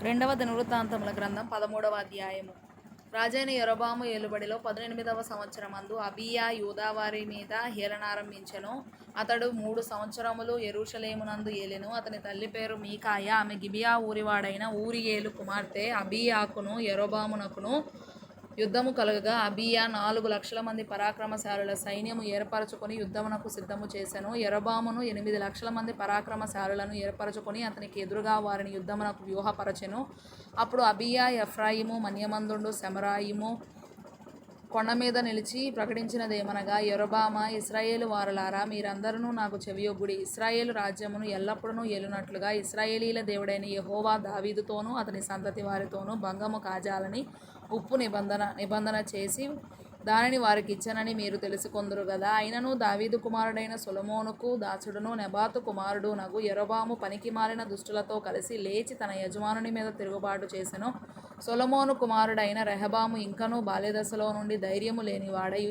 రెండవ దినవృత్తాంతముల గ్రంథం 13వ అధ్యాయము. రాజైన యరొబాము ఏలుబడిలో 18వ సంవత్సరమందు అబీయా యూదావారి మీద ఏలనారంభించెను. అతడు 3 సంవత్సరములు యెరూషలేమునందు ఏలెను. అతని తల్లి పేరు మీకాయ. ఆమె గిబియా ఊరివాడైన ఊరియేలు కుమార్తె. అబీయాకును యరొబామునకును యుద్ధము కలుగగా అబీయా 4 లక్షల మంది పరాక్రమశాలుల సైన్యము ఏర్పరచుకొని యుద్ధమునకు సిద్ధము చేసెను. యరొబామును 8 లక్షల మంది పరాక్రమశాలులను ఏర్పరచుకొని అతనికి ఎదురుగా వారిని యుద్ధమునకు వ్యూహపరచెను. అప్పుడు అబీయా ఎఫ్రాయిము మన్యమందుండు సెమరాయిము కొండ మీద నిలిచి ప్రకటించినదేమనగా, యరొబామా, ఇశ్రాయేలు వారలారా, మీరందరూ నాకు చెవియొగ్గుడి. ఇశ్రాయేలు రాజ్యమును ఎల్లప్పుడూ ఏలునట్లుగా ఇశ్రాయేలీల దేవుడైన యెహోవా దావీదుతోనూ అతని సంతతి వారితోనూ భంగము కాజాలని ఉప్పు నిబంధన చేసి దానిని వారికిచ్చెనని మీరు తెలుసుకొందురు గదా. అయినను దావీదు కుమారుడైన సొలొమోనుకు దాసుడును నెబాతు కుమారుడునగు యరొబాము పనికిమాలిన దుష్టులతో కలిసి లేచి తన యజమానుని మీద తిరుగుబాటు చేసెను. సొలొమోను కుమారుడైన రెహబాము ఇంకనూ బాల్యదశలో నుండి ధైర్యము లేనివాడై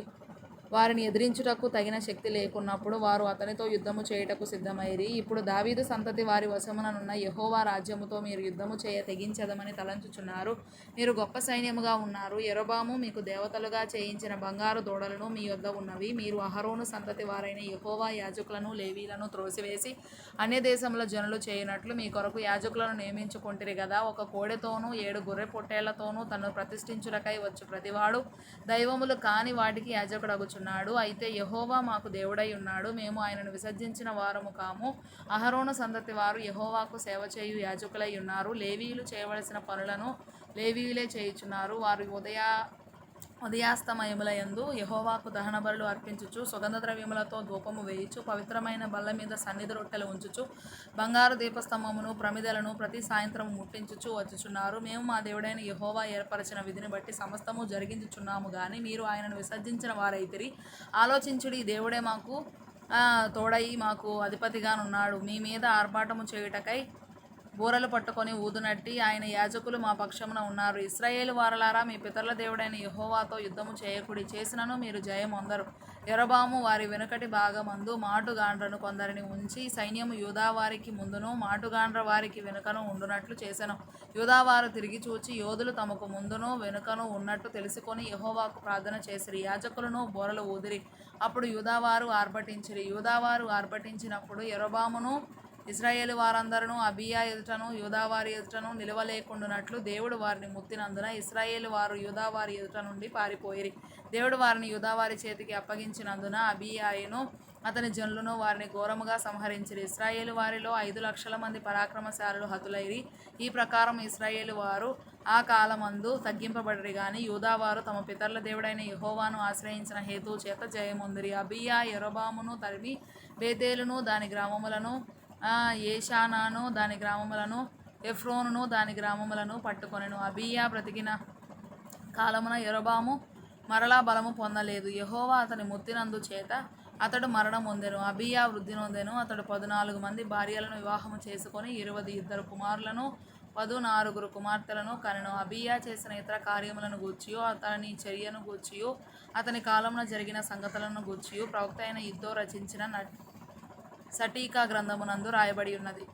వారిని ఎదిరించుటకు తగిన శక్తి లేకున్నప్పుడు వారు అతనితో యుద్ధము చేయుటకు సిద్ధమైరి. ఇప్పుడు దావీదు సంతతి వారి వశముననున్న యెహోవా రాజ్యముతో మీరు యుద్ధము చేయ తెగించెదమని తలంచుచున్నారు. మీరు గొప్ప సైన్యముగా ఉన్నారు. యరొబాము మీకు దేవతలుగా చేయించిన బంగారు దూడలను మీ యొద్ద ఉన్నవి. మీరు అహరోను సంతతి వారైన యెహోవా యాజకులను లేవీలను త్రోసివేసి అన్యదేశముల జనులు చేయునట్లు మీ కొరకు యాజకులను నియమించుకొంటిరి గదా. ఒక కోడెతోనూ 7 గొర్రె పొట్టేళ్లతోనూ తన్ను ప్రతిష్ఠించుటకై వచ్చు ప్రతివాడు దైవములు కాని వాటికి యాజకుడగుచున్నాడు. అయితే యెహోవా మాకు దేవుడై ఉన్నాడు. మేము ఆయనను విసర్జించిన వారము కాము. అహరోను సంతతి వారు యెహోవాకు సేవ చేయు యాజకులై ఉన్నారు. లేవీయులు చేయవలసిన పనులను లేవీయులే చేయుచున్నారు. వారు ఉదయాస్తమయములయందు యెహోవాకు దహన బలులు అర్పించుచు సుగంధ ద్రవ్యములతో ధూపము వేయుచు పవిత్రమైన బల్ల మీద సన్నిధి రొట్టెలు ఉంచుచు బంగారు దీపస్తంభమును ప్రమిదలను ప్రతి సాయంత్రము ముట్టించుచు వచ్చుచున్నారు. మేము మా దేవుడైన యెహోవా ఏర్పరచిన విధిని బట్టి సమస్తము జరిగించుచున్నాము గాని మీరు ఆయనను విసర్జించిన వారైతిరి. ఆలోచించుడి, దేవుడే మాకు తోడై మాకు అధిపతిగానున్నాడు. మీ మీద ఆర్భాటము చేయుటకై బూరలు పట్టుకొని ఊదునట్టి ఆయన యాజకులు మా పక్షమున ఉన్నారు. ఇశ్రాయేలు వారలారా, మీ పితరుల దేవుడైన యెహోవాతో యుద్ధము చేయకుడి, చేసినను మీరు జయమొందరు. యరొబాము వారి వెనుకటి భాగమందు మాటుగాండ్రను కొందరిని ఉంచి సైన్యము యూదావారికి ముందును మాటుగాండ్ర వారికి వెనుకను ఉండునట్లు చేసెను. యూదావారు తిరిగి చూచి యోధులు తమకు ముందును వెనుకను ఉన్నట్టు తెలుసుకొని యెహోవాకు ప్రార్థన చేసిరి. యాజకులను బూరలు ఊదిరి. అప్పుడు యూదావారు ఆర్భటించిరి. యూదావారు ఆర్భటించినప్పుడు యరొబామును ఇశ్రాయేలు వారందరూ అబీయా ఎదుటను యూదావారి ఎదుటను నిలవలేకుండునట్లు దేవుడు వారిని ముత్తినందున ఇశ్రాయేలు వారు యూదావారి ఎదుట నుండి పారిపోయిరి. దేవుడు వారిని యూదావారి చేతికి అప్పగించినందున అబీయాయును అతని జనులను వారిని ఘోరముగా సంహరించిరి. ఇశ్రాయేలు వారిలో 5 లక్షల మంది పరాక్రమశాలులు హతులైరి. ఈ ప్రకారం ఇశ్రాయేలు వారు ఆ కాలమందు తగ్గింపబడిరి గాని యూదావారు తమ పితరుల దేవుడైన యెహోవాను ఆశ్రయించిన హేతువు చేత జయమొందిరి. అబీయా యరొబామును తరిమి బేతేలును దాని గ్రామములను ఏషానాను దాని గ్రామములను ఎఫ్రోనును దాని గ్రామములను పట్టుకొనెను. అబీయా బ్రతికిన కాలమున యరొబాము మరలా బలము పొందలేదు. యెహోవా అతని ముత్తినందు చేత అతడు మరణం పొందెను. అబీయా వృద్ధి నొందెను. అతడు 14 మంది భార్యలను వివాహము చేసుకొని 22 కుమారులను 14 కుమార్తెలను కనెను. అబీయా చేసిన ఇతర కార్యములను గూర్చియు అతని చర్యను గూర్చియు అతని కాలమున జరిగిన సంగతులను గూర్చియు ప్రవక్త అయిన ఇద్దో రచించిన సటీకా గ్రంథమునందు రాయబడి ఉన్నది.